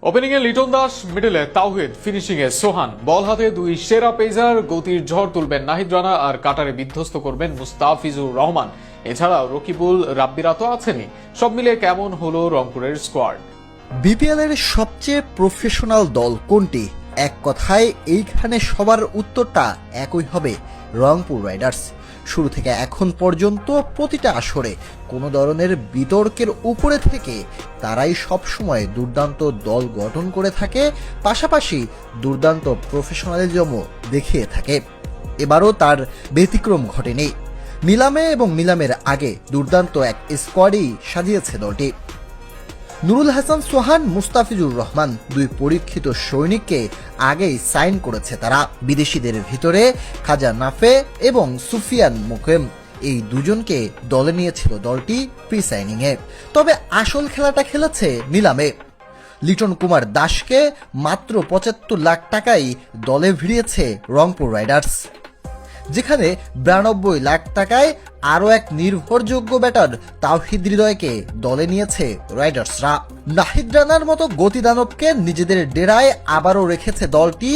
ওপেনিংয়ে লিটন দাস, মিডলে তাওহিদ, ফিনিশিংয়ে সোহান। বল হাতে দুই সেরা পেসার, গতির ঝড় তুলবেন নাহিদ রানা আর কাটারে বিধ্বস্ত করবেন মুস্তাফিজুর রহমান। এছাড়াও রকিবুল, রাব্বিরা তো আছেনই। সব মিলে কেমন হলো রংপুরের স্কোয়াড? বিপিএল এর সবচেয়ে প্রফেশনাল দল কোনটি? এক কথায় এইখানে সবার উত্তরটা একই হবে, রংপুর রাইডার্স। শুরু থেকে এখন পর্যন্ত প্রতিটা আসরে কোনো ধরনের বিতর্কের উপরে থেকে তারাই সবসময় দুর্দান্ত দল গঠন করে থাকে, পাশাপাশি দুর্দান্ত প্রফেশনালিজমও দেখিয়ে থাকে। এবারও তার ব্যতিক্রম ঘটেনি। নিলামে এবং নিলামের আগে দুর্দান্ত এক স্কোয়াডই সাজিয়েছে দলটি। নুরুল হাসান সোহান, মুস্তাফিজুর রহমান, দুই পরীক্ষিত সৈনিককে আগেই সাইন করেছে তারা। বিদেশিদের ভিতরে খাজা নাফে এবং সুফিয়ান মুকেম, এই দুজনকে দলে নিয়েছিল দলটি প্রি সাইনিংয়ে। তবে আসল খেলাটা খেলেছে নিলামে। লিটন কুমার দাসকে মাত্র ৭৫ লাখ টাকায় দলে ভিড়িয়েছে রংপুর রাইডার্স, যেখানে ৯২ লাখ টাকায় আরও এক নির্ভরযোগ্য ব্যাটার তাওহিদ হৃদয়কে দলে নিয়েছে রাইডার্সরা। নাহিদ রানার মতো গতিদানবকে নিজেদের ডেরায় আবারও রেখেছে দলটি।